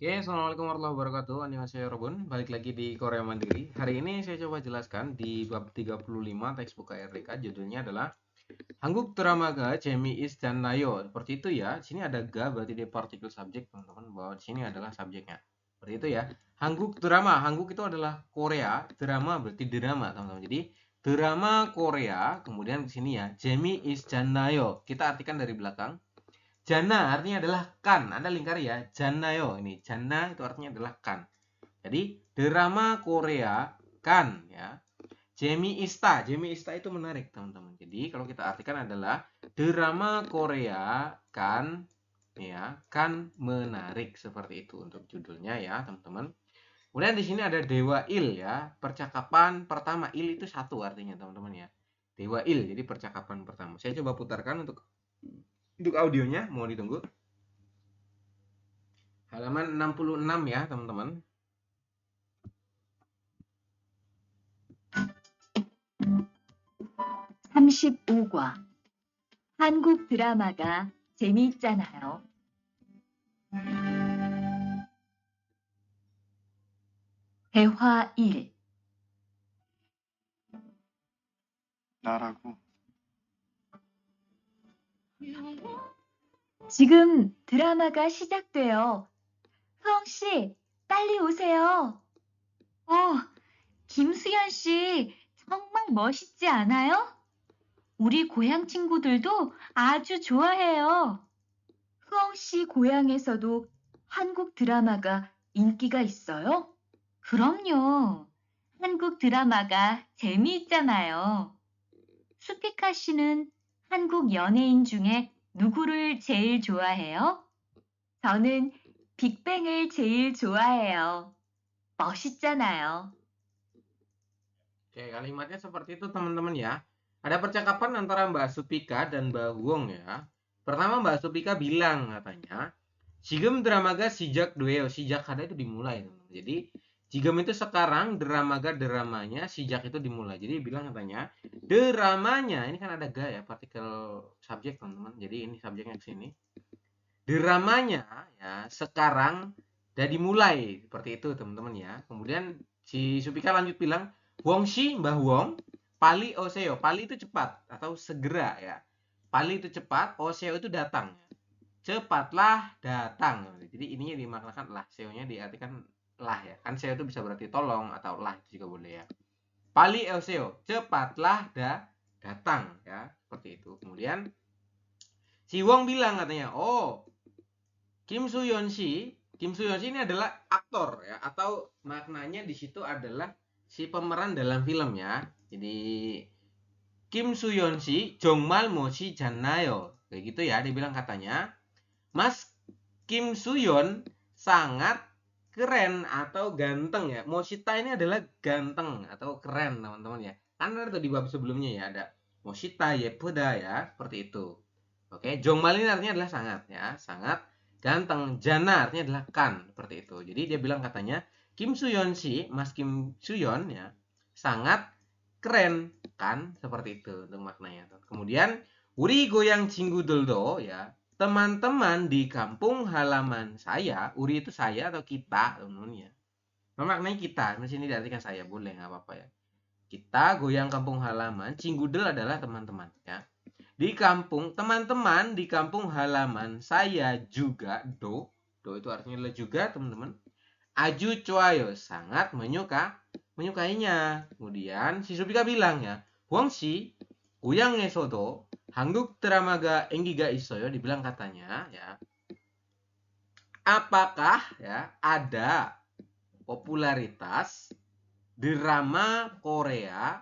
Oke, assalamualaikum warahmatullahi wabarakatuh. Annyeonghaseyo Robun. Balik lagi di Korea Mandiri. Hari ini saya coba jelaskan di bab 35 textbook KRDK. Judulnya adalah Hanguk Dramaga Jemi is Jannayo. Seperti itu ya. Di sini ada ga, berarti dia partikel subjek, teman-teman. Bahwa di sini adalah subjeknya. Seperti itu ya. Hanguk drama. Hanguk itu adalah Korea. Drama berarti drama, teman-teman. Jadi drama Korea. Kemudian di sini ya. Jemi is Jannayo. Kita artikan dari belakang. Jana artinya adalah kan. Anda lingkar ya. Janayo ini. Jana itu artinya adalah kan. Jadi drama Korea kan ya. Jemi Ista itu menarik teman-teman. Jadi kalau kita artikan adalah drama Korea kan ya, kan menarik seperti itu untuk judulnya ya teman-teman. Kemudian di sini ada Dewa Il ya. Percakapan pertama, Il itu satu artinya teman-teman ya. Dewa Il, jadi percakapan pertama. Saya coba putarkan untuk audionya, mau ditunggu. Halaman 66 ya, teman-teman. (35과) 한국 드라마가 재미있잖아요. 대화 1. 나라고. 지금 드라마가 시작돼요. 흐엉 씨, 빨리 오세요. 김수현 씨, 정말 멋있지 않아요? 우리 고향 친구들도 아주 좋아해요. 흐엉 씨 고향에서도 한국 드라마가 인기가 있어요? 그럼요. 한국 드라마가 재미있잖아요. 수피카 씨는 한국 연예인 중에 누구를 제일 좋아해요? 저는 빅뱅을 제일 좋아해요. 멋있잖아요. Oke, kalimatnya seperti itu teman-teman ya. Ada percakapan antara Mbak Supika dan Mbak Huong ya. Pertama Mbak Supika bilang katanya, Jigem dramaga sijak dueo, sijak ada itu dimulai teman-teman. Jadi Jigem itu sekarang, dramanya sijak itu dimulai. Jadi bilang katanya, dramanya, ini kan ada ga ya, partikel subjek teman-teman. Jadi ini subjeknya ke sini. Dramanya ya sekarang udah dimulai seperti itu teman-teman ya. Kemudian si Supika lanjut bilang, Wongshi Mbah Wong, Pali Oseo. Pali itu cepat atau segera ya. Pali itu cepat, Oseo itu datang. Cepatlah datang. Jadi ininya dimaknakan lah, Seo-nya diartikan lah ya. Kan Seo itu bisa berarti tolong atau lah itu juga boleh ya. Pali Oseo, cepatlah datang ya. Seperti itu. Kemudian si Wong bilang katanya, oh Kim Soo-yeon ini adalah aktor ya, atau maknanya di situ adalah si pemeran dalam film ya. Jadi Kim Soo-yeon 정말 멋있잖아요. Kayak gitu ya, dia bilang katanya, Mas Kim Soo-yeon sangat keren atau ganteng ya. Moshita ini adalah ganteng atau keren teman-teman ya. Kan ada tuh di bab sebelumnya ya, ada Moshita yepuda ya, seperti itu. Oke, Jongmal ini artinya adalah sangat ya, sangat ganteng. Jana artinya adalah kan, seperti itu. Jadi dia bilang katanya Kim Soo-yeon Mas Kim Soo-yeon ya, sangat keren kan, seperti itu untuk maknanya. Kemudian 우리 고향 친구들도 ya, teman-teman di kampung halaman saya, uri itu saya atau kita, teman-teman ya. Maknanya kita, di sini diartikan saya, boleh nggak apa-apa ya. Kita goyang kampung halaman, cinggudel adalah teman-teman ya. Di kampung, teman-teman di kampung halaman saya juga do itu artinya adalah juga teman-teman. Aju cuayo sangat menyukainya. Kemudian si Supika bilang ya, Wongsi 고향에서도 한국 드라마가 인기가 있어요. Dibilang katanya ya, apakah ya ada popularitas drama Korea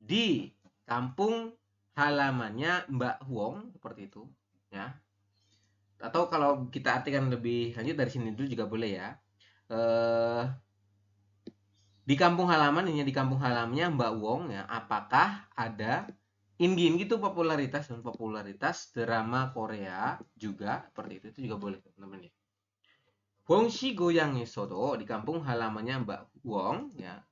di kampung halamannya Mbak Huong, seperti itu ya. Atau kalau kita artikan lebih lanjut dari sini dulu juga boleh ya. Di kampung halaman, ini di kampung halamannya Mbak Wong ya, apakah ada ingin gitu popularitas drama Korea juga, seperti itu juga boleh teman-teman ya. Wongshi goyangnya sodo, di kampung halamannya Mbak Wong ya,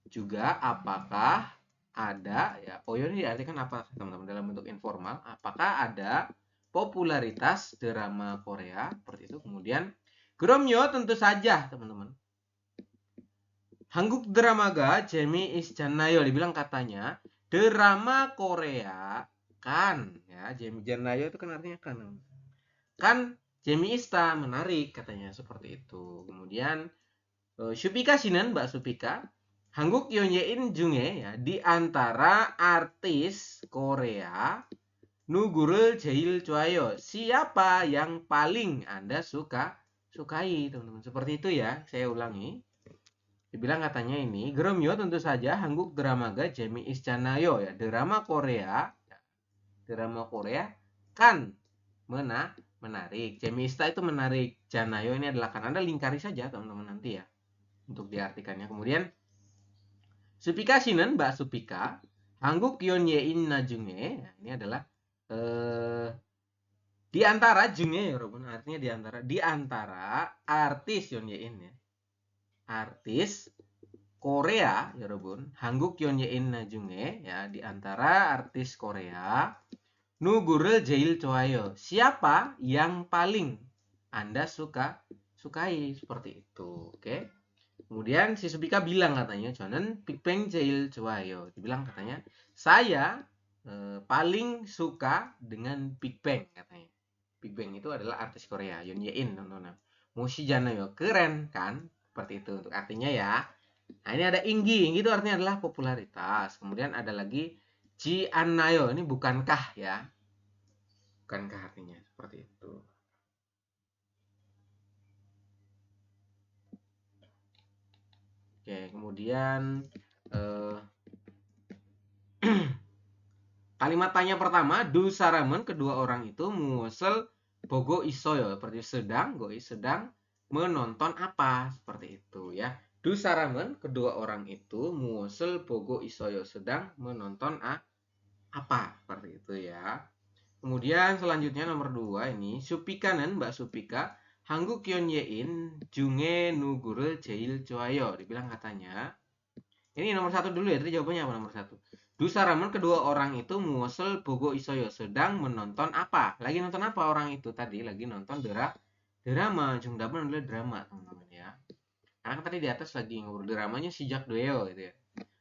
juga apakah ada ya, ini diartikan apa teman-teman dalam bentuk informal, apakah ada popularitas drama Korea, seperti itu. Kemudian Kromyo tentu saja, teman-teman. Hanguk dramaga 재미있잖아요. Dibilang katanya, drama Korea kan, ya, 재미있잖아요 itu kan artinya kan. Kan 재미있다, menarik katanya seperti itu. Kemudian Supika Shinan, Mbak Supika, Hanguk Yonyein Junge, ya, di antara artis Korea Nugurul Jail Cuayo, siapa yang paling Anda sukai, teman-teman. Seperti itu ya, saya ulangi. Dibilang katanya ini, Gromyo tentu saja Hanguk dramaga 재미있잖아요, ya, drama Korea, kan menarik. 재미있다 itu menarik. Janayo ini adalah kan. Anda lingkari saja, teman-teman, nanti ya, untuk diartikannya. Kemudian Supika Shinen, Mbak Supika, Hanguk Yonyein Najunge, ini adalah di antara Junge, ya, artinya di antara artis Yonyein, ya, artis Korea, ya, Hanguk Yonyein Najunge, ya, di antara artis Korea Nugurul Jail Choayo, siapa yang paling Anda sukai, seperti itu. Oke. Kemudian si Supika bilang katanya, 저는 빅뱅 제일 좋아요. Dibilang katanya, saya paling suka dengan Big Bang katanya. Big Bang itu adalah artis Korea, Yoon Ye-in, teman-teman. 멋있잖아요, keren kan? Seperti itu untuk artinya ya. Nah, ini ada inggi itu artinya adalah popularitas. Kemudian ada lagi Ji Annayo, ini bukankah ya? Bukankah artinya seperti itu. Oke, kemudian kalimat tanya pertama, du saramen, kedua orang itu muosel bogo isoyo, seperti sedang, goi sedang menonton apa, seperti itu ya. Du saramen, kedua orang itu muosel bogo isoyo, sedang menonton apa, seperti itu ya. Kemudian selanjutnya nomor 2 ini, Supikanen, Mbak Supika, Hanguk Yonyein Junge Nugure Jail Choayo. Dibilang katanya, ini nomor 1 dulu ya, tadi jawabannya apa nomor 1? Dusaramen, kedua orang itu muosel bogo isoyo, sedang menonton apa? Lagi nonton apa orang itu tadi? Lagi nonton drama. Jungdamen adalah drama, teman-teman ya. Karena tadi di atas lagi ngobrol dramanya sejak doeo gitu ya.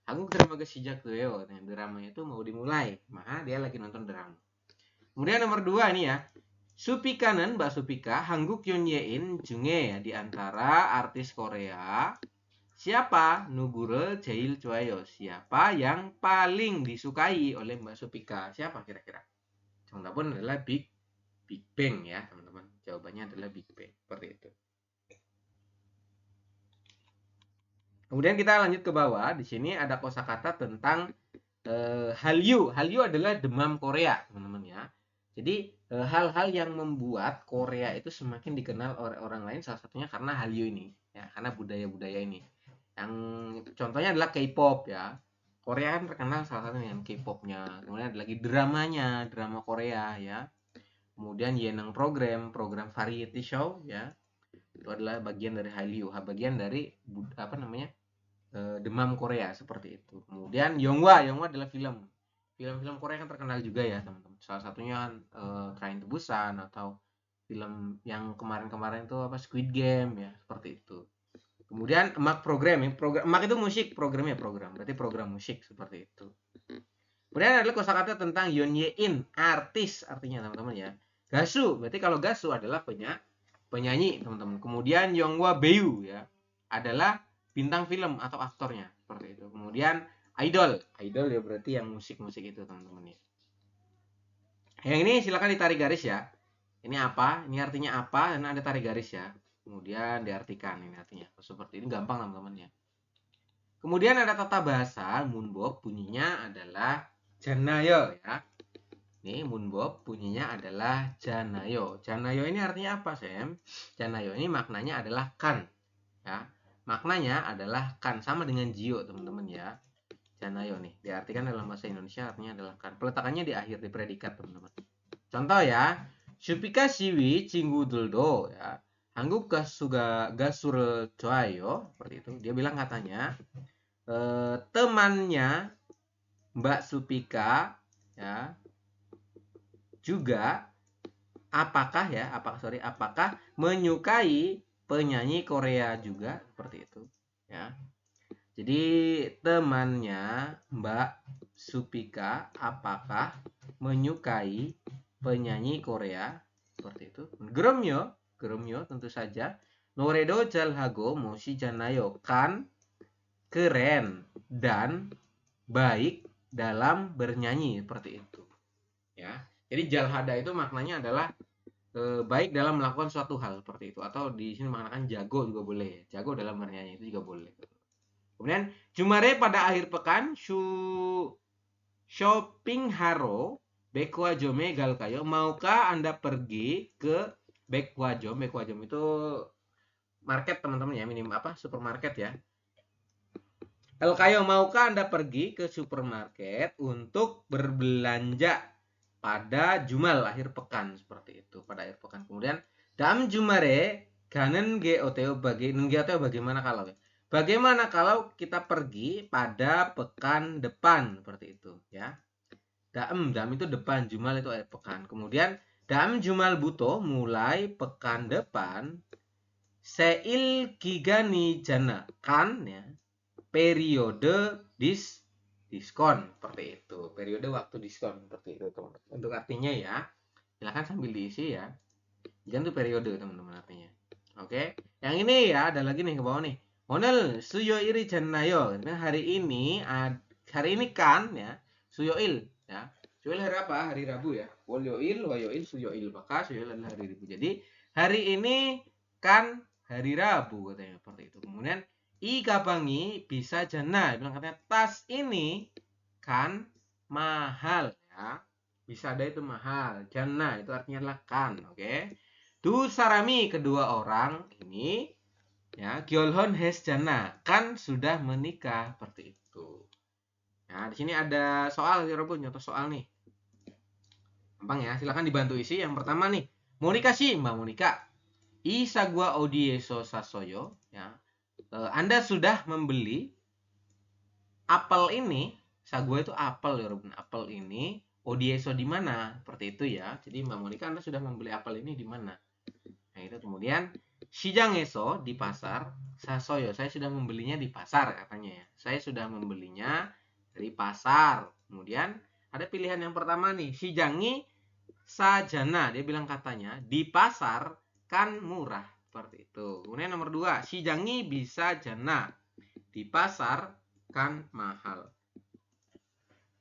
Hanguk drama ke sejak doeo, dramanya itu mau dimulai, maka dia lagi nonton drama. Kemudian nomor 2 ini ya, Supikanen, Mbak Supika, Hanguk Yonyein Junge, ya, di antara artis Korea, siapa Nugure Jail Choayo, siapa yang paling disukai oleh Mbak Supika? Siapa kira-kira? Jawabannya adalah Big Bang ya, teman-teman. Jawabannya adalah Big Bang, seperti itu. Kemudian kita lanjut ke bawah. Di sini ada kosakata tentang Hallyu. Hallyu adalah demam Korea, teman-teman ya. Jadi hal-hal yang membuat Korea itu semakin dikenal oleh orang lain, salah satunya karena Hallyu ini, ya, karena budaya-budaya ini. Yang contohnya adalah K-pop ya. Korea kan terkenal salah satu dengan K-popnya. Kemudian ada lagi dramanya, drama Korea ya. Kemudian Yeneng program variety show ya. Itu adalah bagian dari Hallyu, bagian dari demam Korea seperti itu. Kemudian Yonghwa adalah film Korea kan terkenal juga ya, teman-teman. Salah satunya Train to Busan, atau film yang kemarin-kemarin itu Squid Game ya, seperti itu. Kemudian emak program itu musik, programnya berarti program musik seperti itu. Kemudian adalah kosakata tentang Yonyein, artis artinya, teman-teman ya. Gasu, berarti kalau Gasu adalah penyanyi, teman-teman. Kemudian Yonghwa Bayu ya, adalah bintang film atau aktornya, seperti itu. Kemudian idol ya, berarti yang musik-musik itu, teman-teman ya. Yang ini silakan ditarik garis ya. Ini apa? Ini artinya apa? Dan ada tarik garis ya. Kemudian diartikan ini artinya. Seperti ini gampang, teman-teman ya. Kemudian ada tata bahasa Munbob, bunyinya adalah Janayo ya. Ini Munbob bunyinya adalah Janayo. Janayo ini artinya apa, Sam? Janayo ini maknanya adalah kan ya. Maknanya adalah kan, sama dengan Jio, teman-teman ya. Janayo nih diartikan dalam bahasa Indonesia artinya adalah kan. Peletakannya di akhir, di predikat, teman-teman. Contoh ya, Supika Siwi Cinguduldo ya. Hanguk Gasur Choayo, seperti itu. Dia bilang katanya temannya Mbak Supika ya juga apakah menyukai penyanyi Korea juga seperti itu ya. Jadi temannya Mbak Supika apakah menyukai penyanyi Korea seperti itu. Geromyo tentu saja. Noredo jalhago moshijanayo kan keren dan baik dalam bernyanyi seperti itu ya. Jadi jalhada itu maknanya adalah baik dalam melakukan suatu hal seperti itu, atau di sini mengatakan jago juga boleh, jago dalam bernyanyi itu juga boleh. Kemudian Jumare pada akhir pekan shopping haro Bekwajome galkayo, maukah Anda pergi ke Bekwajom? Bekwajom itu market teman-teman ya, minim apa supermarket ya. Galkayo, maukah Anda pergi ke supermarket untuk berbelanja pada Jumal akhir pekan seperti itu, pada akhir pekan. Kemudian Dam Jumare kanen geoteo bagaimana kalau bagaimana kalau kita pergi pada pekan depan seperti itu ya. Dam itu depan, Jumal itu akhir pekan. Kemudian Dam Jumal buto mulai pekan depan seil gigani jana kan ya, periode diskon seperti itu, periode waktu diskon seperti itu teman-teman. Untuk artinya ya silahkan sambil diisi ya, jangan tuh periode teman-teman artinya. Oke, yang ini ya ada lagi nih ke bawah nih, Honel suyoil jannayo, hari ini kan ya, suyoil ya, suyoil hari apa? Hari Rabu ya, wolyoil wayoil suyoil, maka suyoil adalah hari Rabu. Jadi hari ini kan hari Rabu katanya seperti itu. Kemudian I kabangi bisa jana, bilang katanya tas ini kan mahal ya, bisa ada itu mahal. Jana itu artinya adalah kan, oke. Du sarami, kedua orang ini ya, gyolhon hes jana, kan sudah menikah seperti itu. Nah, di sini ada soal ya, nyontoh soal nih. Gampang ya, silakan dibantu isi. Yang pertama nih, Monika sih, Mbak Monika. Isagua odieso sasoyo ya. Anda sudah membeli apel ini, sagua itu apel ya, apel ini odieso di mana? Seperti itu ya. Jadi Mbak Monika, Anda sudah membeli apel ini di mana? Nah, itu kemudian Shijangeso di pasar, sasoyo saya sudah membelinya di pasar katanya ya. Saya sudah membelinya dari pasar. Kemudian ada pilihan yang pertama nih, Shijangi sajana, dia bilang katanya di pasar kan murah seperti itu. Kemudian nomor 2, Shijangi bisa jana, di pasar kan mahal.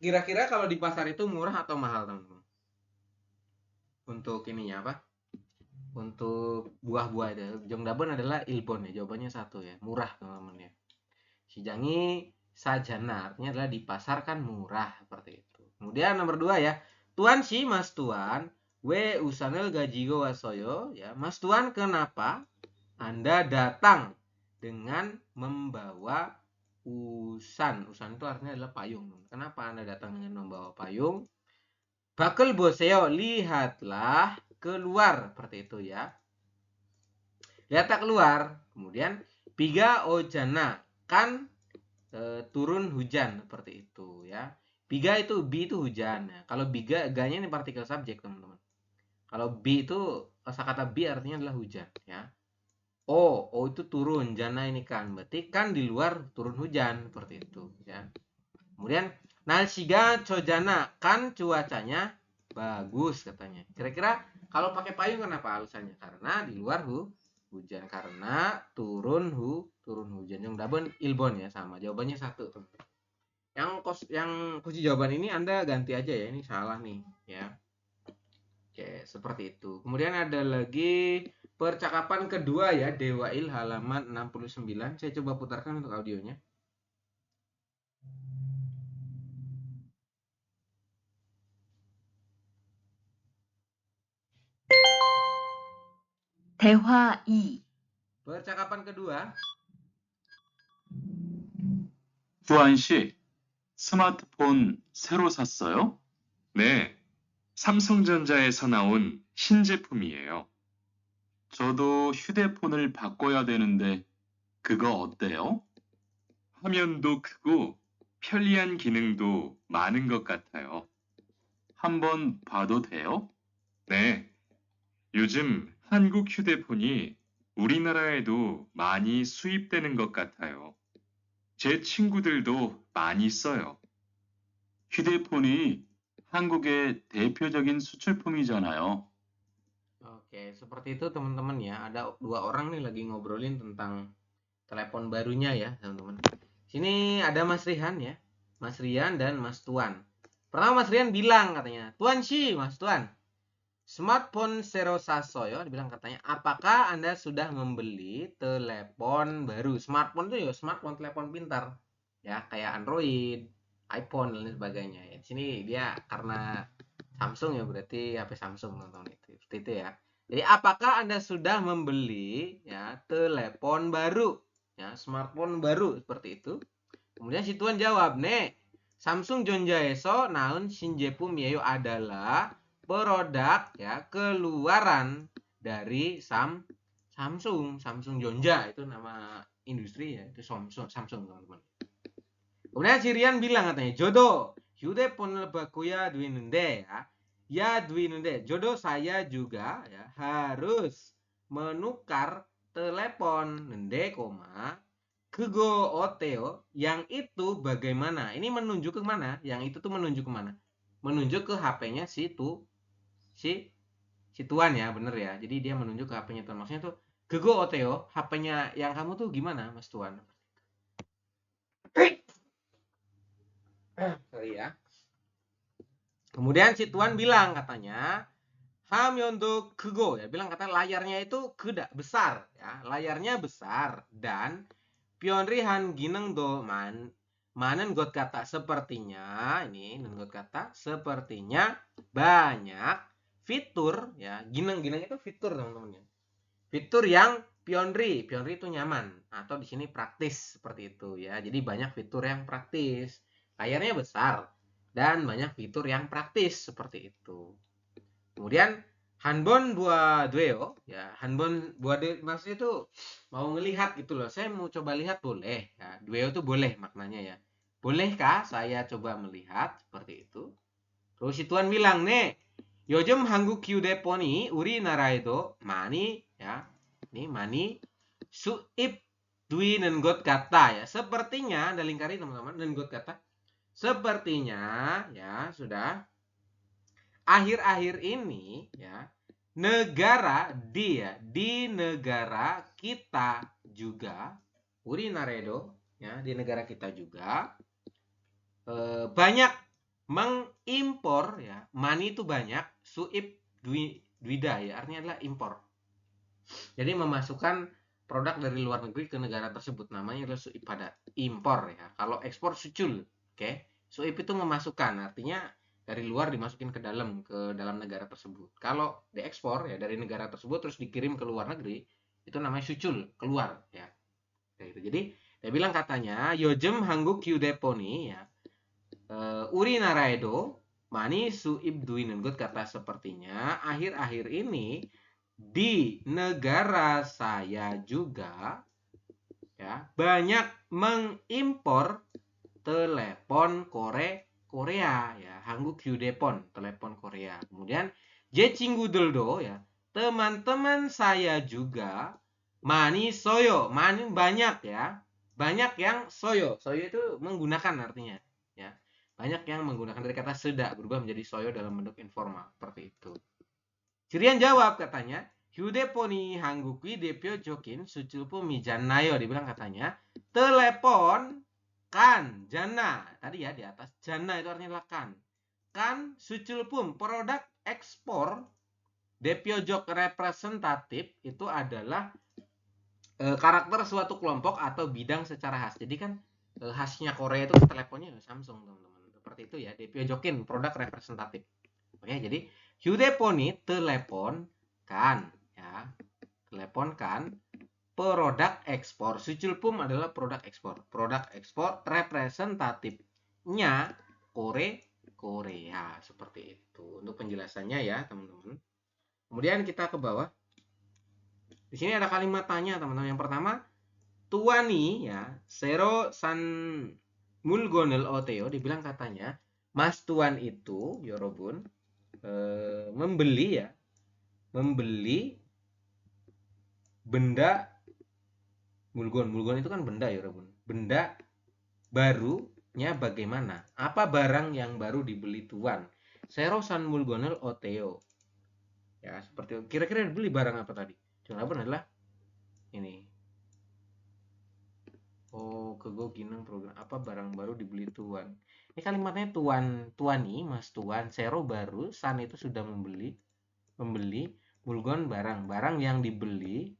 Kira-kira kalau di pasar itu murah atau mahal teman-teman? Untuk ininya apa? Untuk buah-buah itu, Jongdabon adalah ilbon ya, jawabannya 1 ya, murah teman-teman ya. Shijangi sajana artinya adalah di pasar kan murah seperti itu. Kemudian nomor 2 ya, Tuan si Mas Tuan, we usanel gajigo wasoyo ya, Mas Tuan kenapa Anda datang dengan membawa usan? Usan itu artinya adalah payung. Kenapa Anda datang dengan membawa payung? Bakal boseo, lihatlah keluar seperti itu ya. Lihatlah keluar. Kemudian piga ojana, kan turun hujan seperti itu ya. Biga itu bi itu hujan ya. Kalau biga ganya ini partikel subjek teman-teman. Kalau bi itu kosakata bi artinya adalah hujan ya. O itu turun, jana ini kan, berarti kan di luar turun hujan seperti itu ya. Kemudian nalsiga cojana, kan cuacanya bagus katanya. Kira-kira kalau pakai payung kenapa alasannya? Karena di luar hujan, karena turun hujan. Yang dabon ilbon ya, sama jawabannya 1 teman-teman. Yang kunci jawaban ini Anda ganti aja ya, ini salah nih ya. Oke, seperti itu. Kemudian ada lagi percakapan kedua ya, Dewail halaman 69. Saya coba putarkan untuk audionya. 대화 2. Percakapan kedua. 후안 씨, 스마트폰 새로 샀어요? 네, 삼성전자에서 나온 신제품이에요. 저도 휴대폰을 바꿔야 되는데 그거 어때요? 화면도 크고 편리한 기능도 많은 것 같아요. 한번 봐도 돼요? 네, 요즘 한국 휴대폰이 우리나라에도 많이 수입되는 것 같아요. 제 친구들도 많이 써요. 휴대폰이 한국의 대표적인 수출품이잖아요. Oke, seperti itu teman-teman ya. Ada dua orang nih lagi ngobrolin tentang telepon barunya ya, teman-teman. Sini ada Mas Rihan ya. Mas Rian dan Mas Tuan. Pertama Mas Rian bilang katanya, Tuan Shi, Mas Tuan, smartphone Zero Sasoyo, dibilang katanya, apakah Anda sudah membeli telepon baru? Smartphone itu ya smartphone, telepon pintar. Ya, kayak Android, iPhone, dan lain sebagainya. Ya, di sini dia karena Samsung ya, berarti HP Samsung teman-teman itu. Seperti itu ya. Jadi apakah Anda sudah membeli ya telepon baru? Ya, smartphone baru seperti itu. Kemudian si Tuan jawab, "네, Samsung 전자에서 나온 신제품이에요." adalah produk ya keluaran dari Samsung Jonja, itu nama industri ya, itu Samsung teman-teman. Kemudian si Rian bilang katanya, "jodoh 휴대폰을 바꿔야 되는데 ya 되는데 jodoh saya juga ya harus menukar telepon nende koma 그거 어때요? Yang itu bagaimana? Ini menunjuk ke mana? Yang itu tuh menunjuk ke mana? Menunjuk ke HP-nya si Tuan ya, bener ya. Jadi dia menunjuk ke HP-nya Tuan. Maksudnya tuh, 그거 어때요? HP-nya yang kamu tuh gimana, Mas Tuan? Sorry ya. Kemudian si Tuan bilang katanya, 화면도 크고 ya, bilang kata layarnya itu gede, besar ya. Layarnya besar dan Pionrihan 기능도 많은 것 kata sepertinya ini 것 kata sepertinya banyak fitur ya. Gineng itu fitur teman-teman ya. Fitur yang Pionri itu nyaman atau di sini praktis seperti itu ya. Jadi banyak fitur yang praktis. Layarnya besar dan banyak fitur yang praktis seperti itu. Kemudian Hanbon buat Dweo ya, Hanbon buat maksudnya itu mau ngelihat gitu loh. Saya mau coba lihat boleh ya. Dweo itu boleh maknanya ya. Bolehkah saya coba melihat seperti itu? Terus si Tuan bilang, "네, 요즘 한국 휴대폰이 우리나라에도 많이 ya. Ini 많이 수입되는 것 같다 ya. Sepertinya ada lingkari teman-teman dan 것 kata. Sepertinya ya sudah akhir-akhir ini ya di negara kita juga Urinaredo ya di negara kita juga banyak mengimpor ya, mani itu banyak, suip dwida ya, artinya adalah impor. Jadi memasukkan produk dari luar negeri ke negara tersebut, namanya adalah suip padat, impor ya. Kalau ekspor sucul, oke. Suip itu memasukkan, artinya dari luar dimasukin ke dalam negara tersebut. Kalau diekspor ya dari negara tersebut terus dikirim ke luar negeri, itu namanya sucul, keluar ya. Jadi dia bilang katanya 요즘 한국 휴대폰이 ya 우리나라에도 많이 수입되는 것 kata sepertinya akhir-akhir ini di negara saya juga ya banyak mengimpor telepon Korea ya, 한국 휴대폰, telepon Korea. Kemudian 제 친구들도 ya, teman-teman saya juga 많이 써요. 많이 banyak ya. Banyak yang soyo. Soyo itu menggunakan artinya ya. Banyak yang menggunakan dari kata seda berubah menjadi soyo dalam bentuk informal seperti itu. Cirian jawab katanya, 휴대폰이 한국의 대표적인 수출품이잖아요. Dibilang katanya, telepon kan jana tadi ya di atas jana itu artinya adalah kan suculpum produk ekspor depiojok representatif itu adalah karakter suatu kelompok atau bidang secara khas. Jadi kan khasnya Korea itu teleponnya Samsung teman-teman seperti itu ya, depiojokin produk representatif. Oke, jadi 휴대폰이 telepon kan ya, telepon kan produk ekspor. Suculpum adalah produk ekspor. Produk ekspor representatifnya Korea. Seperti itu. Untuk penjelasannya ya, teman-teman. Kemudian kita ke bawah. Di sini ada kalimat tanya, teman-teman. Yang pertama, Tuani ya, Sero San Mulgonel Oteo dibilang katanya, Mas Tuan itu, Yorobun, membeli benda mulgon. Mulgon itu kan benda ya, Rabun. Benda barunya bagaimana? Apa barang yang baru dibeli tuan? Serosan mulgonel oteo. Ya, seperti itu. Kira-kira dibeli barang apa tadi? Jawaban adalah ini. Oh, kego ginang program apa barang baru dibeli tuan. Ini kalimatnya tuan, tuani, mas tuan, sero baru, san itu sudah membeli, mulgon barang yang dibeli,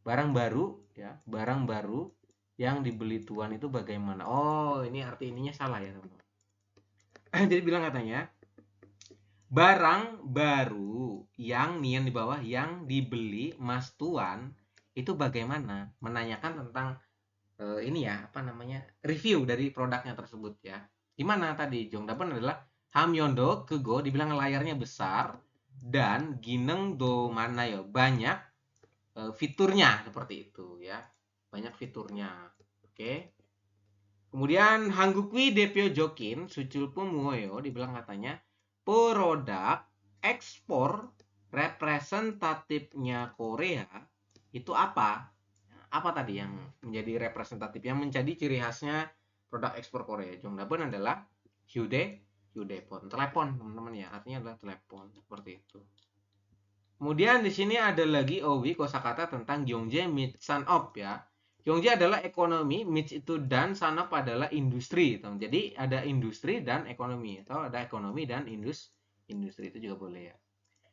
barang baru ya, barang baru yang dibeli tuan itu bagaimana? Oh, ini arti ininya salah ya, teman-teman. Jadi bilang katanya barang baru yang nian di bawah yang dibeli mas tuan itu bagaimana? Menanyakan tentang ini ya, apa namanya, review dari produknya tersebut ya. Gimana tadi? Jongdapan adalah Hamyondo kego dibilang layarnya besar dan gineng do mana ya, banyak fiturnya seperti itu ya. Banyak fiturnya. Oke. Kemudian Hanggukwi Depyo Jokin Sucul Pumuoyo dibilang katanya produk ekspor representatifnya Korea itu apa? Apa tadi yang menjadi representatif, yang menjadi ciri khasnya produk ekspor Korea? Jongdaban adalah Hyundai telepon, teman-teman ya, artinya adalah telepon seperti itu. Kemudian di sini ada lagi Owi kosakata tentang Gyeongje Mitsanop ya. Gyeongje adalah ekonomi, Mit itu dan, Sanop adalah industri. Jadi ada industri dan ekonomi, atau ada ekonomi dan industri itu juga boleh ya.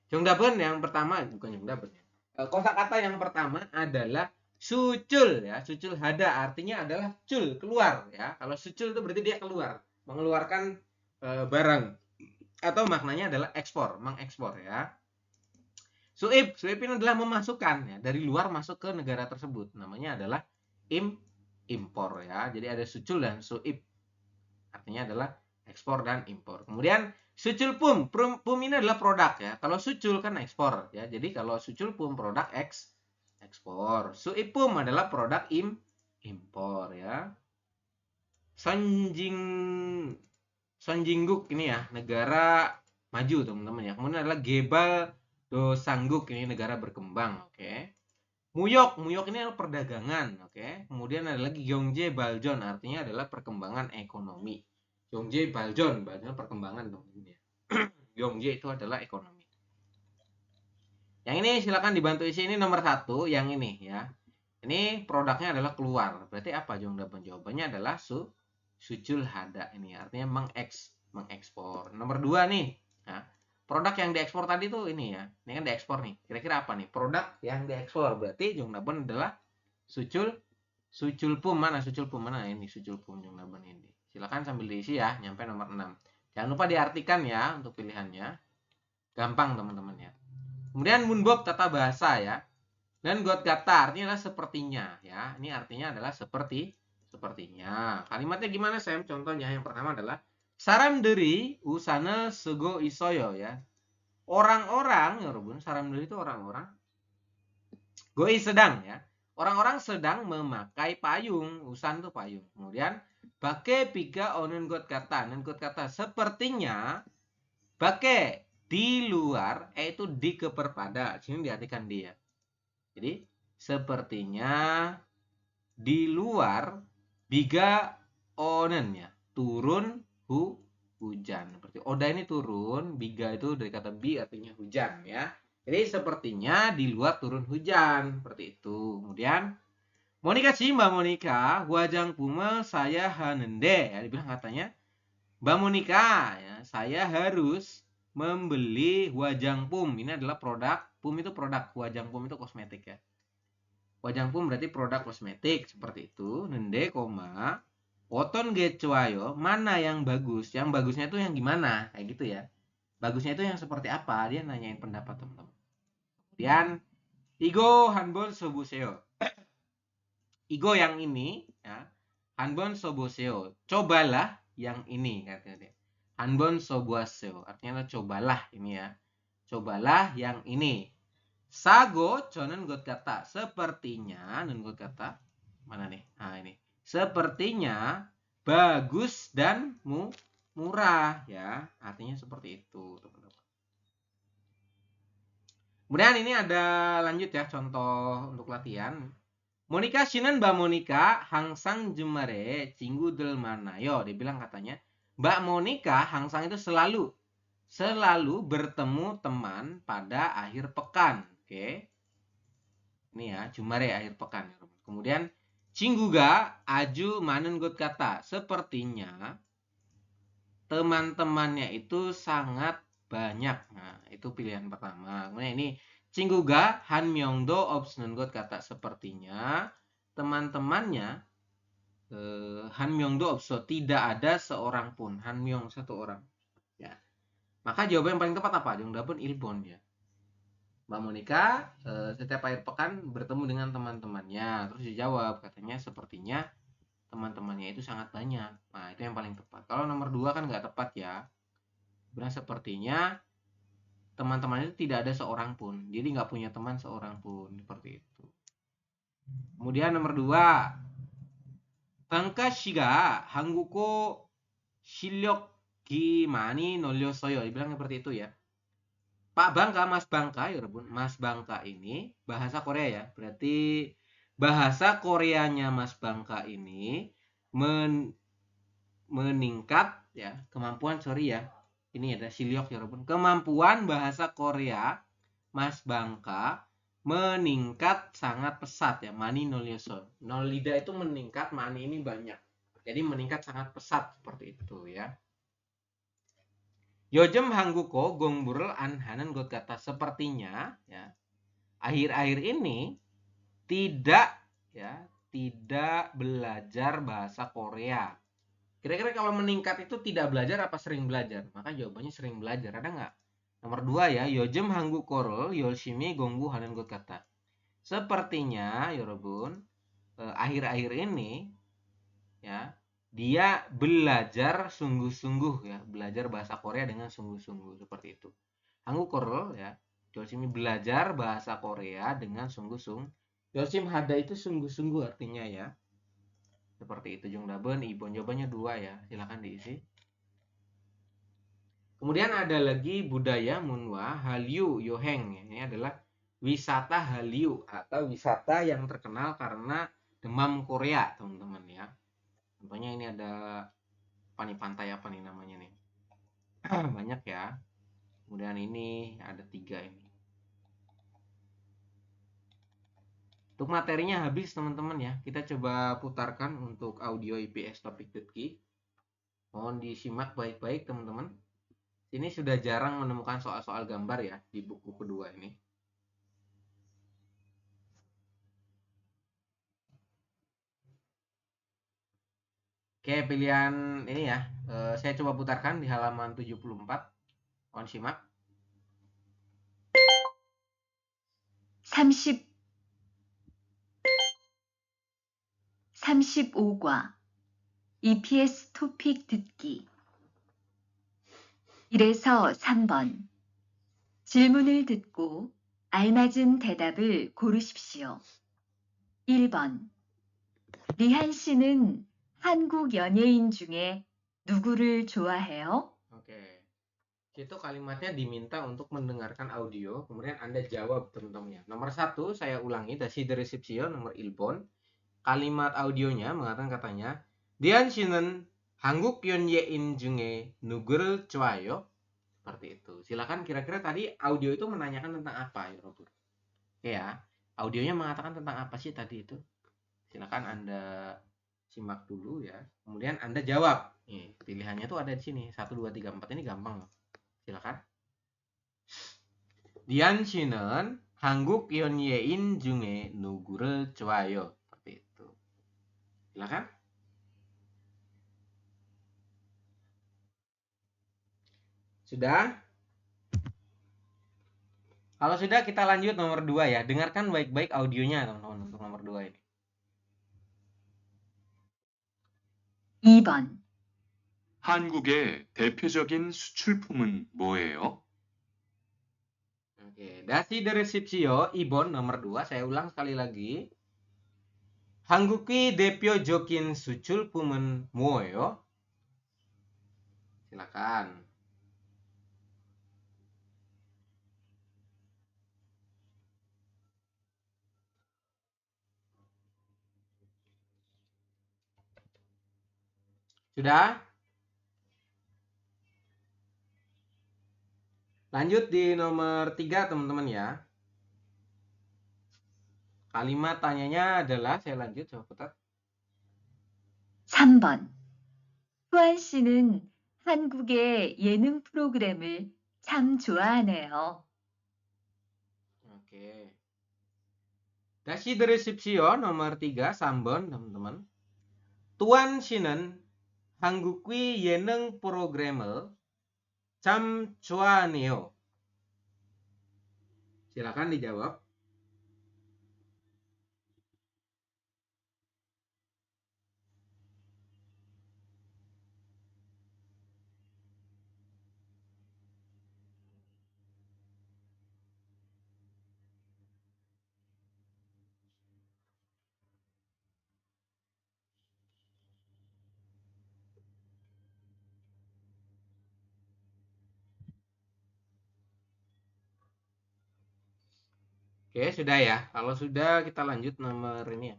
Jongdaban yang pertama, bukan Jongdaban ya. Kosakata yang pertama adalah sucul ya, sucul hada artinya adalah cul, keluar ya. Kalau sucul itu berarti dia keluar, mengeluarkan barang, atau maknanya adalah ekspor, mengekspor ya. Suip ini adalah memasukkan ya, dari luar masuk ke negara tersebut, namanya adalah impor ya. Jadi ada sucul dan suip, artinya adalah ekspor dan impor. Kemudian sucul pum ini adalah produk ya. Kalau sucul kan ekspor ya. Jadi kalau sucul pum produk ekspor. Suipum adalah produk impor ya. Sonjingguk ini ya, negara maju teman-teman ya. Kemudian adalah Gebal Dosangguk, ini negara berkembang, oke. Muyok ini adalah perdagangan, oke. Kemudian ada lagi Gyeongje Baljon, artinya adalah perkembangan ekonomi. Gyeongje Baljon perkembangan teman-teman ya. Gyeongje itu adalah ekonomi. Yang ini silakan dibantu isi, ini nomor 1, yang ini ya. Ini produknya adalah keluar. Berarti apa Jongdaban? Jawabannya adalah sucul hada ini, artinya mengekspor. Nomor 2 nih. Nah, produk yang diekspor tadi tuh ini ya. Ini kan diekspor nih. Kira-kira apa nih? Produk yang diekspor. Berarti Jongdaban adalah sucul pum. Mana sucul pum? Mana ini sucul pum Jongdaban ini. Silakan sambil diisi ya, nyampe nomor 6. Jangan lupa diartikan ya untuk pilihannya. Gampang teman-teman ya. Kemudian munbob tata bahasa ya. Dan got kata artinya adalah sepertinya ya. Ini artinya adalah sepertinya. Kalimatnya gimana Sam? Contohnya yang pertama adalah saramderi usana sego isoyo ya. Orang-orang ya Robun, saramderi itu orang-orang. Goi sedang ya. Orang-orang sedang memakai payung. Usan tuh payung. Kemudian pakai piga onen got kata. Onen got kata sepertinya pakai di luar, itu di keperpada. Sini diartikan dia. Jadi sepertinya di luar biga onen ya, turun hujan. Seperti oda ini turun, biga itu dari kata bi artinya hujan ya. Jadi sepertinya di luar turun hujan, seperti itu. Kemudian Monika sih Mbak Monika, wajang puma saya hanende ya, dibilang katanya Mbak Monika ya, saya harus membeli wajang pum. Ini adalah produk, pum itu produk, wajang pum itu kosmetik ya. Wajang pum berarti produk kosmetik seperti itu. Nende koma oton gecuayo, mana yang bagus? Yang bagusnya itu yang gimana? Kayak gitu ya. Bagusnya itu yang seperti apa? Dia nanyain pendapat teman-teman. Kemudian Igo hanbon sobuseo. Igo yang ini ya. Hanbon sobuseo. Cobalah yang ini katanya dia. Hanbon sobuaseo. Artinya cobalah ini ya. Cobalah yang ini. Sago conen got kata. Sepertinya nun got kata. Mana nih? Nah ini. Sepertinya bagus dan murah ya. Artinya seperti itu, teman-teman. Kemudian ini ada lanjut ya contoh untuk latihan. Monica 씨는 Mbak Monica 항상 주말에 친구들 만나요. Dia bilang katanya, Mbak Monica 항상 itu selalu bertemu teman pada akhir pekan. Oke. Ini ya, 주말에 akhir pekan. Kemudian 친구가 아주 많은 것 같아. Sepertinya teman-temannya itu sangat banyak. Nah, itu pilihan pertama. Kemudian ini 친구가 한 명도 없는 것 같아. Sepertinya teman-temannya 한 명도 없어. Tidak ada seorang pun. 한 명 satu orang. Ya. Maka jawaban yang paling tepat apa? 정답은 1번 ya. Mbak Monica setiap akhir pekan bertemu dengan teman-temannya. Terus dijawab katanya sepertinya teman-temannya itu sangat banyak. Nah, itu yang paling tepat. Kalau nomor 2 kan nggak tepat ya. Benar sepertinya teman-teman itu tidak ada seorang pun. Jadi nggak punya teman seorang pun. Seperti itu. Kemudian nomor 2. Bangka 씨가 한국어 실력이 많이 늘렸어요. Dibilang seperti itu ya. Pak Bangka, Mas Bangka, ya Mas Bangka ini bahasa Korea ya. Berarti bahasa Koreanya Mas Bangka ini meningkat ya, kemampuan ya. Ini ada silyok ya, kemampuan bahasa Korea Mas Bangka meningkat sangat pesat ya. Mani nolyeso. Nolida itu meningkat, mani ini banyak. Jadi meningkat sangat pesat seperti itu ya. 요즘 한국어 공부를 안 하는 것 같아. Sepertinya ya, akhir-akhir ini tidak belajar bahasa Korea. Kira-kira kalau meningkat itu tidak belajar apa sering belajar? Maka jawabannya sering belajar. Ada nggak? Nomor 2 ya. 요즘 한국어를 열심히 공부하는 것 같아. Sepertinya, 여러분, akhir-akhir ini ya, dia belajar sungguh-sungguh ya, belajar bahasa Korea dengan sungguh-sungguh seperti itu. 한국어를 ya, 열심히 belajar bahasa Korea dengan sungguh-sungguh. 열심 hada itu sungguh-sungguh artinya ya. Seperti itu 정답은 2번. Jawabannya 2 ya. Silakan diisi. Kemudian ada lagi budaya Munwa Hallyu Yoheng. Ini adalah wisata Hallyu atau wisata yang terkenal karena demam Korea, teman-teman ya. Contohnya ini ada pantai apa nih namanya nih? Banyak ya. Kemudian ini ada 3 ini. Untuk materinya habis teman-teman ya. Kita coba putarkan untuk audio IPS Topik Tutki. Mohon disimak baik-baik teman-teman. Ini sudah jarang menemukan soal-soal gambar ya di buku kedua ini. Oke, pilihan ini ya. Saya coba putarkan di halaman 74. Mohon simak. 35과 EPS 토픽 듣기. 1에서 3번. 질문을 듣고 알맞은 대답을 고르십시오. 1번. 리한 씨는 한국 연예인 중에 누구를 좋아해요? Oke. Itu kalimatnya diminta untuk mendengarkan audio, kemudian Anda jawab teman-teman ya. Nomor 1, saya ulangi, 다시 들으십시오. nomor 1번. Kalimat audionya mengatakan katanya, 리한 씨는 한국 연예인 중에 누구를 좋아해요? Seperti itu. Silakan kira-kira tadi audio itu menanyakan tentang apa ya, Robur? Oke ya. Audionya mengatakan tentang apa sih tadi itu? Silakan Anda simak dulu ya. Kemudian Anda jawab. Nih, pilihannya tuh ada di sini. 1, 2, 3, 4 ini gampang loh. Silakan. 리안 씨는 한국 연예인 중에 누구를 좋아해요? Seperti itu. Silakan. Sudah? Kalau sudah kita lanjut nomor 2 ya. Dengarkan baik-baik audionya teman-teman untuk nomor 2 ini. 2번. 한국의 대표적인 수출품은 뭐예요? Oke, 다시 들으십시오. 2번 nomor 2. Saya ulang sekali lagi. 한국의 대표적인 수출품은 뭐예요? Silakan. Sudah? Lanjut di nomor 3 teman-teman ya. Kalimat tanyanya adalah, saya lanjut coba putar. 3번. 수환 씨는 한국의 예능 프로그램을 참 좋아하네요. Oke. Dashi 들으십시오. nomor 3 3번 teman-teman. Tuan 씨는 한국의 예능 프로그램을 참 좋아하네요. Silakan dijawab. Oke, sudah ya. Kalau sudah, kita lanjut nomor ini ya.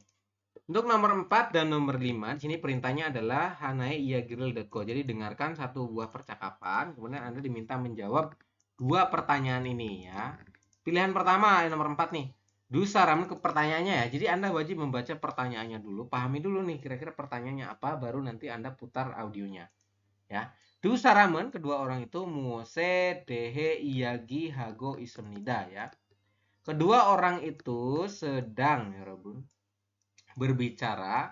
Untuk nomor 4 dan nomor 5, di sini perintahnya adalah hanae iagiril.ko. Jadi dengarkan satu buah percakapan, kemudian Anda diminta menjawab 2 pertanyaan ini ya. Pilihan pertama nomor 4 nih. Dusaram ke pertanyaannya ya. Jadi Anda wajib membaca pertanyaannya dulu, pahami dulu nih kira-kira pertanyaannya apa, baru nanti Anda putar audionya. Ya. Dusaramen kedua orang itu muose dehe iyagi hago isumnida ya. Kedua orang itu sedang ya Robun berbicara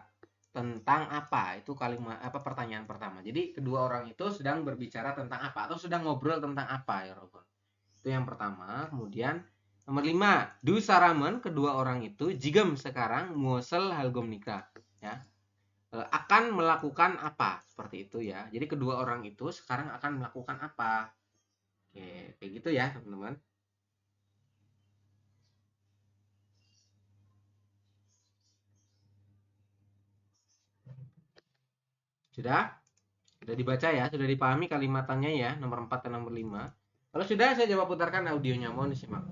tentang apa? Itu kalimat apa pertanyaan pertama. Jadi kedua orang itu sedang berbicara tentang apa atau sedang ngobrol tentang apa ya Robun. Itu yang pertama. Kemudian nomor 5, Dusaramen kedua orang itu jigem sekarang muosel halgom nikah ya. Akan melakukan apa? Seperti itu ya. Jadi kedua orang itu sekarang akan melakukan apa? Oke, kayak gitu ya, teman-teman. Sudah? Sudah dibaca ya? Sudah dipahami kalimatannya ya? Nomor 4 dan nomor 5. Kalau sudah, saya coba putarkan audionya. Mohon disimak.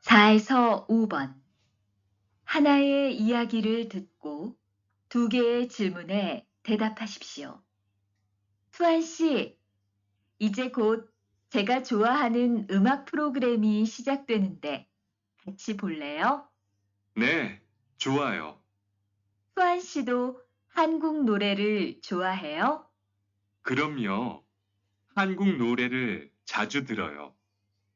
4에서 5번. 하나의 이야기를 듣고 2개의 질문에 대답하십시오. 수환 씨, 이제 곧 제가 좋아하는 음악 프로그램이 시작되는데 같이 볼래요? 네, 좋아요. 수환 씨도 한국 노래를 좋아해요? 그럼요. 한국 노래를 자주 들어요.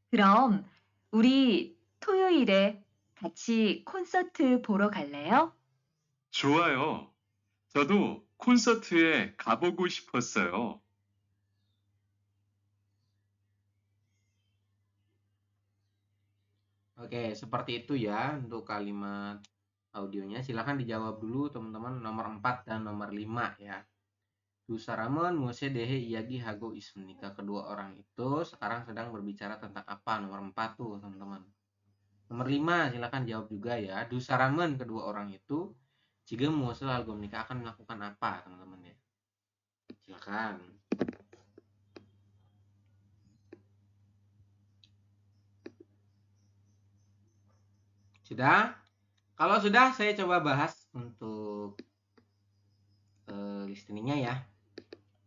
그럼 우리 토요일에 같이 콘서트 보러 갈래요? 좋아요. 저도 콘서트에 가보고 싶었어요. Oke, seperti itu ya untuk kalimat audionya. Silahkan dijawab dulu teman-teman nomor 4 dan nomor 5 ya. Dusaramen mose dehe iyagi hago ismenika. Kedua orang itu sekarang sedang berbicara tentang apa? Nomor 4 tuh teman-teman. Nomor 5 silahkan jawab juga ya. Dusaramen kedua orang itu jika mose halgom nikah akan melakukan apa teman-teman ya. Silakan. Sudah? Kalau sudah, saya coba bahas untuk listeningnya ya.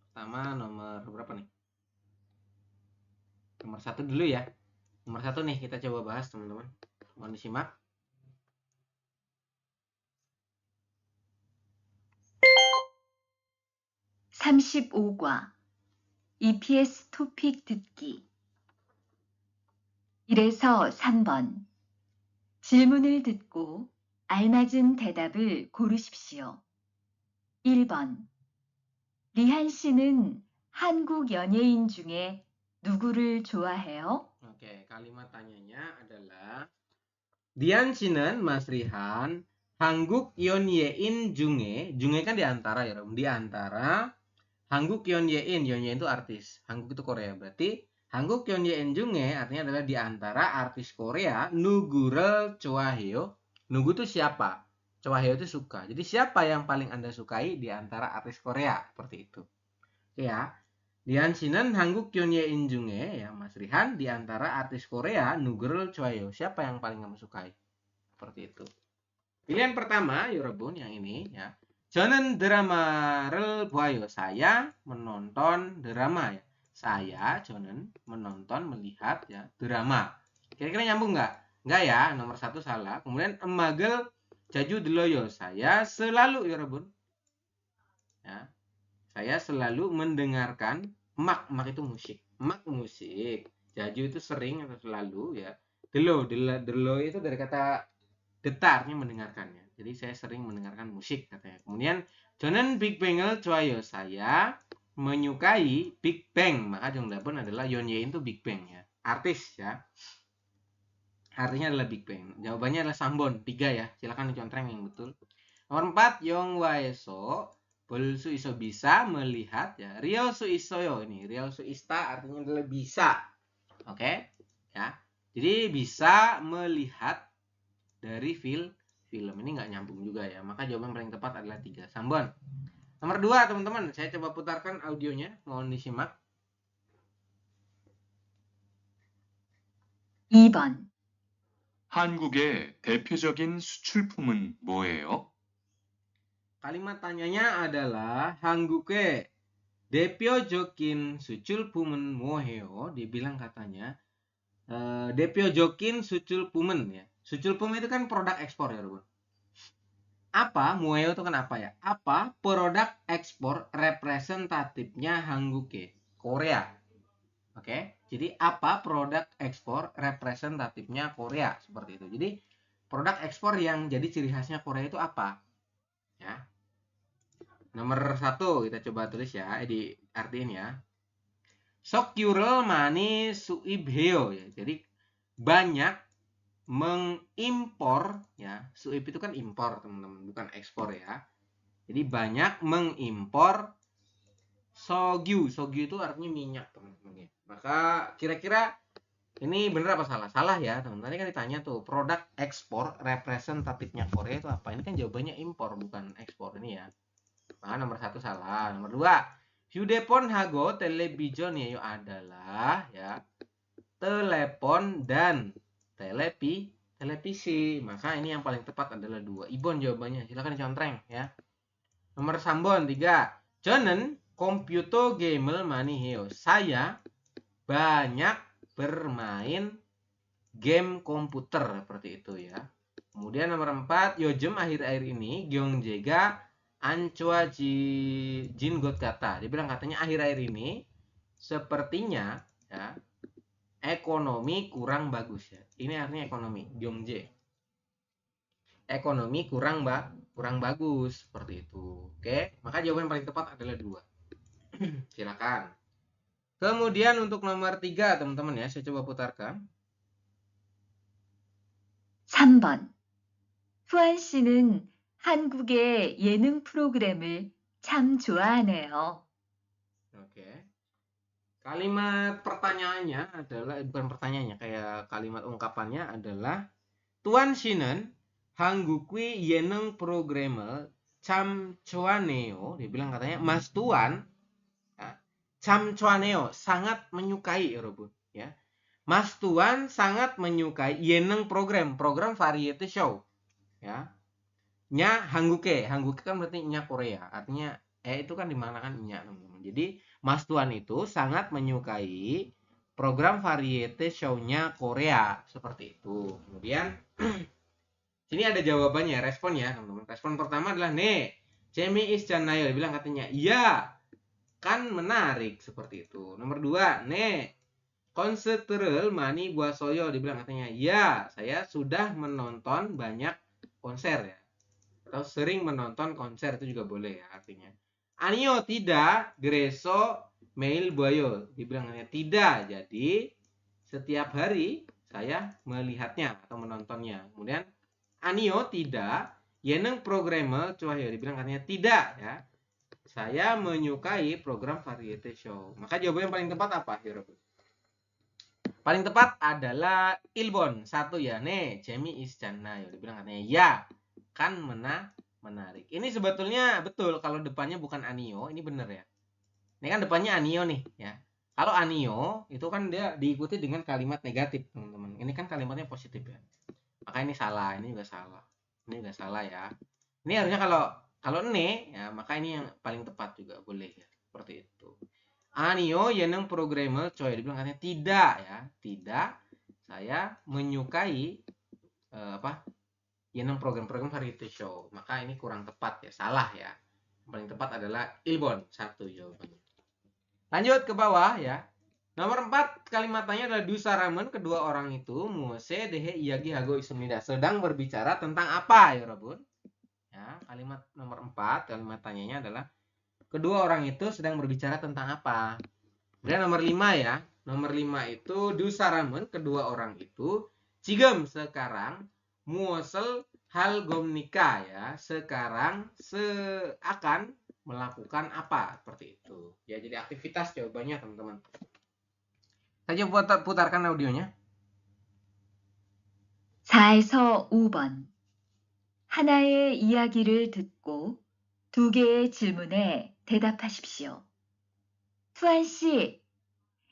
Pertama nomor berapa nih? Nomor 1 dulu ya. Nomor 1 nih kita coba bahas teman-teman. Mohon disimak. (35과) EPS 토픽 듣기 1에서 3번. 질문을 듣고 알맞은 대답을 고르십시오. 1번. 리한 씨는 한국 연예인 중에 누구를 좋아해요? Oke, kalimat tanyanya adalah Dian 씨는 Mas Rihan 한국 연예인 중에 kan di antara ya, di antara 한국 연예인 itu artis, 한국 itu Korea, berarti 한국 연예인 중에 artinya adalah di antara artis Korea 누구를 좋아해요? 누구 itu siapa? 좋아해요 itu suka. Jadi siapa yang paling Anda sukai di antara artis Korea? Seperti itu. Oke ya. Dian 씨는 한국 연예인 중에 ya Mas Rihan di antara artis Korea 누구를 좋아해요? Siapa yang paling kamu sukai? Seperti itu. Pilihan pertama, Yorobun yang ini ya. 저는 드라마를 봐요. saya menonton drama ya. 저는 menonton, melihat ya, drama. Kira-kira nyambung nggak? Nggak ya, nomor 1 salah. Kemudian emmagel 자주 들어요. saya selalu 여러분. Ya. Saya selalu mendengarkan mak itu musik. Mak musik. Jaju itu sering atau selalu ya. Delo itu dari kata detarnya mendengarkannya. Jadi saya sering mendengarkan musik katanya. Kemudian 저는 빅뱅을 좋아요. saya menyukai Big Bang. Maka 정답은 adalah Yeonjae itu Big Bang ya. Artis ya. Artinya adalah Big Bang. Jawabannya adalah Sambon 3 ya. Silakan dicontreng yang betul. Nomor 4 Yongwaeso 볼 수 있어 bisa melihat ya. Real su isoyo ini. Real su ista artinya adalah bisa. Oke? Ya. Jadi bisa melihat dari film ini nggak nyambung juga ya. Maka jawaban paling tepat adalah 3. Sambon. Nomor 2 teman-teman, saya coba putarkan audionya. Mohon disimak. 2번, 한국의 대표적인 수출품은 뭐예요? Kalimat tanyanya adalah 한국의 대표적인 수출품은 뭐예요? Dibilang katanya 대표적인 수출품은 ya. 수출품 itu kan produk ekspor ya, teman. Apa? 뭐예요 itu kan apa ya? Apa produk ekspor representatifnya 한국에? Korea. Oke. Jadi apa produk ekspor representatifnya Korea? Seperti itu. Jadi produk ekspor yang jadi ciri khasnya Korea itu apa? Ya. Nomor 1 kita coba tulis ya, diartiin ya. 석유를 많이 수입해요 ya. Jadi banyak mengimpor ya. Suip itu kan impor teman-teman, bukan ekspor ya. Jadi banyak mengimpor sogyu. Sogyu itu artinya minyak teman-teman ya. Maka kira-kira ini bener apa salah? Salah ya teman-teman. Tadi kan ditanya tuh produk ekspor representatifnya Korea itu apa? Ini kan jawabannya impor bukan ekspor ini ya. Maka nomor 1 salah. Nomor 2 휴대폰 하고 텔레비전이에요 adalah ya telepon dan televisi. Maka ini yang paling tepat adalah 2. Ibon jawabannya. Silakan dicontreng ya. Nomor 3 저는 컴퓨터 게임을 많이 해요. Saya banyak bermain game komputer seperti itu ya. Kemudian nomor 4 요즘 akhir-akhir ini 경제가 안 좋아진 것 같아. Dia bilang katanya akhir-akhir ini sepertinya ya ekonomi kurang bagus ya. Ini artinya ekonomi, Gyeongje. Ekonomi kurang bagus seperti itu. Oke, maka jawaban yang paling tepat adalah 2. Silakan. Kemudian untuk nomor 3 teman-teman ya, saya coba putarkan. 3번. 후안 씨는 한국의 예능 프로그램을 참 좋아하네요. Oke. Kalimat pertanyaannya adalah bukan pertanyaannya, kayak kalimat ungkapannya adalah Tuan 씨는 한국의 예능 프로그램을 참 좋아하네요. Dia bilang katanya Mas Tuan 참 좋아하네요. sangat menyukai 여러분 ya. Mas Tuan sangat menyukai 예능 program variety show ya. Nya 한국에 kan berarti nya Korea. Artinya itu kan dimanakan nya teman-teman. Jadi Mas Tuan itu sangat menyukai program variety show-nya Korea seperti itu. Kemudian sini ada jawabannya, responnya teman-teman. Respon pertama adalah 재미있잖아요. Dia bilang katanya iya, kan menarik seperti itu. Nomor 2 콘서트를 많이 봤어요. Dia bilang katanya ya, saya sudah menonton banyak konser ya. Atau sering menonton konser itu juga boleh ya artinya. 아니요, tidak. 그래서 매일 봐요. Dibilang katanya tidak. Jadi setiap hari saya melihatnya atau menontonnya. Kemudian 아니요, tidak. 예능 프로그램을 좋아해요. Dibilang katanya tidak ya. Saya menyukai program variety show. Maka jawaban yang paling tepat apa, 여러분? Paling tepat adalah Ilbon 1 ya. 재미있잖아요. Dibilang katanya ya, kan menarik. Ini sebetulnya betul kalau depannya bukan anio, ini benar ya. Ini kan depannya anio nih ya. Kalau anio itu kan dia diikuti dengan kalimat negatif, teman-teman. Ini kan kalimatnya positif ya. Maka ini salah, ini juga salah. Ini juga salah ya. Ini harusnya Kalau ne, ya maka ini yang paling tepat juga boleh ya. Seperti itu. Anio yening programmer coy, dibilang katanya tidak ya, tidak. Saya menyukai yening program-program variety show. Maka ini kurang tepat ya, salah ya. Yang paling tepat adalah Ilbon, satu jawabannya. Lanjut ke bawah ya. Nomor 4 kalimatnya adalah dusaramen, kedua orang itu muose dehe iyagi hago isumnida, sedang berbicara tentang apa ya Robun? Ya, kalimat nomor 4 kalimat tanyanya adalah kedua orang itu sedang berbicara tentang apa? Kemudian nomor 5 ya. Nomor 5 itu dusaramen, kedua orang itu cigem sekarang muosel hal gomnika ya, sekarang seakan melakukan apa, seperti itu. Ya, jadi aktivitas jawabannya teman-teman. Saya putarkan audionya. 4에서 5번. 하나의 이야기를 듣고 2개의 질문에 대답하십시오. 투안 씨,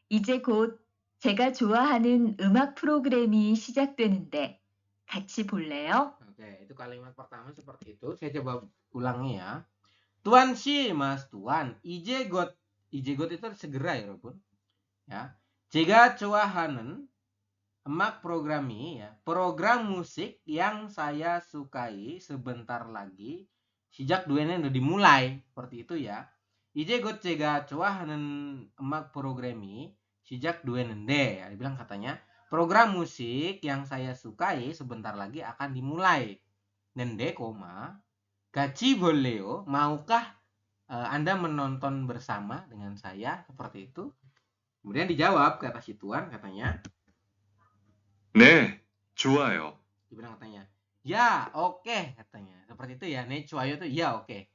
이제 곧 제가 좋아하는 음악 프로그램이 시작되는데 같이 볼래요? Oke, itu kalimat pertama seperti itu. Saya coba ulangi ya. Tuan si, mas tuan. Ijegot itu segera ya, Robun. Ya. Jika 좋아하는 emak programi ya, program musik yang saya sukai sebentar lagi sejak duenya udah dimulai, seperti itu ya. Ijegot 제가 좋아하는 emak programi sejak duenende ya, dibilang katanya program musik yang saya sukai sebentar lagi akan dimulai. Nende koma gaji boleo, maukah Anda menonton bersama dengan saya, seperti itu. Kemudian dijawab kata si tuan katanya, 네, 좋아요. dibilang katanya, ya oke, katanya. Seperti itu ya, 네 좋아요 itu ya oke.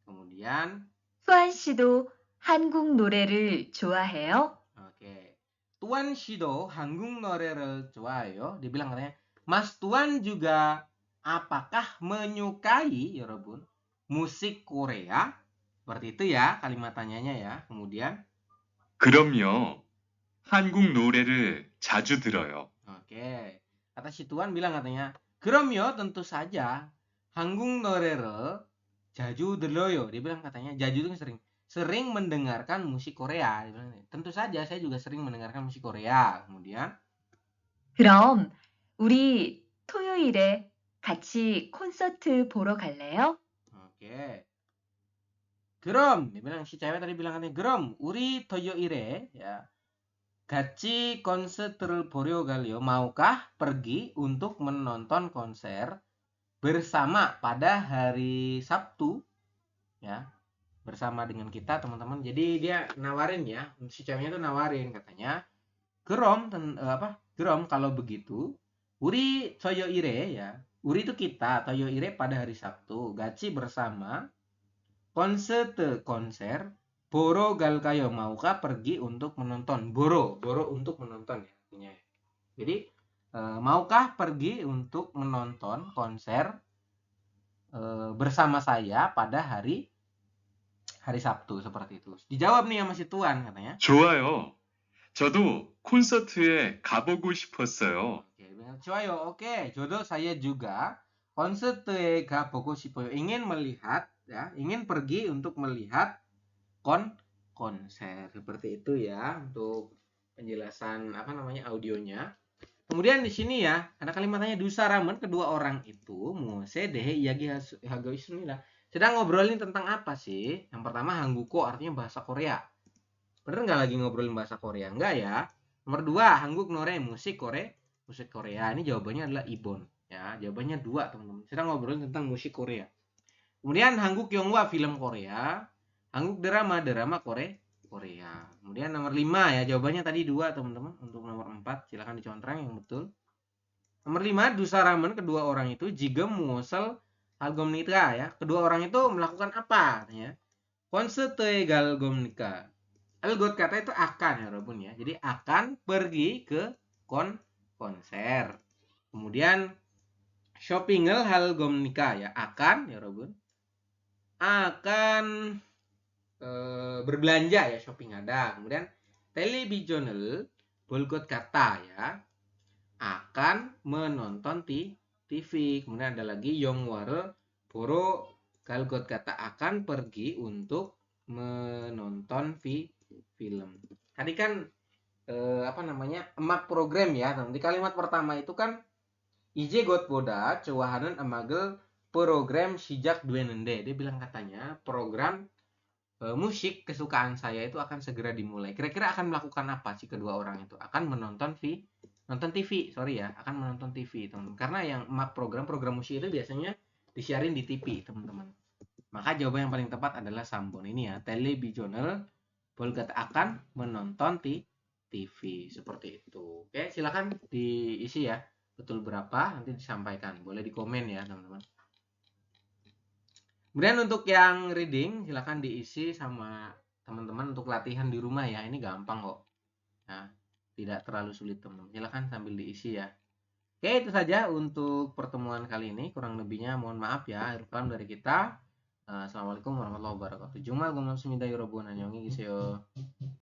Kemudian 투안 씨도 한국 노래를 좋아해요? oke. Tuan Shido 한국 노래를 좋아해요. Dibilang katanya, Mas Tuan juga apakah menyukai, 여러분, musik Korea? Seperti itu ya kalimat tanyanya ya. Kemudian 그럼요. 한국 노래를 자주 들어요. oke. Kata si Tuan bilang katanya, 그럼요, tentu saja. 한국 노래를 자주 들어요. Dia bilang katanya, 자주 itu sering mendengarkan musik Korea. Dia bilang, tentu saja saya juga sering mendengarkan musik Korea. Kemudian 그럼 우리 토요일에 같이 콘서트 보러 갈래요? oke. 그럼, dia bilang si cewek tadi bilang katanya, 그럼 우리 토요일에 ya 같이 콘서트를 보러 갈래요. Maukah pergi untuk menonton konser bersama pada hari Sabtu ya, bersama dengan kita teman-teman. Jadi dia nawarin ya, si ceweknya tuh nawarin katanya, 그럼 kalau begitu 우리 토요일에 ya, 우리 itu kita, 토요일에 pada hari Sabtu, 같이 bersama konser 보러 갈까요, maukah pergi untuk menonton. Boro untuk menonton ya artinya. Jadi maukah pergi untuk menonton konser bersama saya pada hari Sabtu, seperti itu. Dijawab nih sama si Tuan katanya. 좋아요. 저도 콘서트에 가보고 싶었어요. Oke, 좋아요. Oke, jodoh saya juga konsert에 가보고 싶어요. Ingin melihat ya, ingin pergi untuk melihat konser, seperti itu ya untuk penjelasan audionya. Kemudian di sini ya, ada kalimatnya dusaramen, kedua orang itu muose dehe iyagi hago isumnida, sedang ngobrolin tentang apa sih? Yang pertama hangguko, artinya bahasa Korea. Bener nggak lagi ngobrolin bahasa Korea? Enggak ya. Nomor 2, hangguk nore, musik Korea. Ini jawabannya adalah ibon ya. Jawabannya 2 teman-teman. Sedang ngobrolin tentang musik Korea. Kemudian hangguk yongwa, film Korea. Hangguk drama Korea. Kemudian nomor 5 ya, jawabannya tadi 2 teman-teman. Untuk nomor 4 silakan dicontreng yang betul. Nomor 5, dusaramen, kedua orang itu jigem muosel halgomnika ya. Kedua orang itu melakukan apa ya? Konserte galgomnika. Algot kata itu akan ya Robun ya. Jadi akan pergi ke konser. Kemudian shoppingel halgomnika ya, akan ya Robun. Akan berbelanja ya, shopping ada. Kemudian televisional bolgot kata ya, akan menonton TV. Kemudian ada lagi yongware boro Galgot kata akan pergi untuk menonton film. Tadi kan emak program ya. Di kalimat pertama itu kan Ije got boda cuahanan amagel program sejak duenende. Dia bilang katanya program musik kesukaan saya itu akan segera dimulai. Kira-kira akan melakukan apa sih kedua orang itu? Akan menonton nonton TV, sorry ya, akan menonton TV, teman. Karena yang program musik itu biasanya disiarin di TV, teman-teman. Maka jawaban yang paling tepat adalah Sambon ini ya, televisional Bolgat akan menonton TV seperti itu. Oke, silakan diisi ya. Betul berapa nanti disampaikan. Boleh di komen ya, teman-teman. Kemudian untuk yang reading silakan diisi sama teman-teman untuk latihan di rumah ya. Ini gampang kok. Nah, tidak terlalu sulit, teman-teman. Silakan sambil diisi ya. Oke, itu saja untuk pertemuan kali ini. Kurang lebihnya mohon maaf ya. Akhir kalam dari kita. Assalamualaikum warahmatullahi wabarakatuh. Juma gomong semida yorobun anyongi giseo.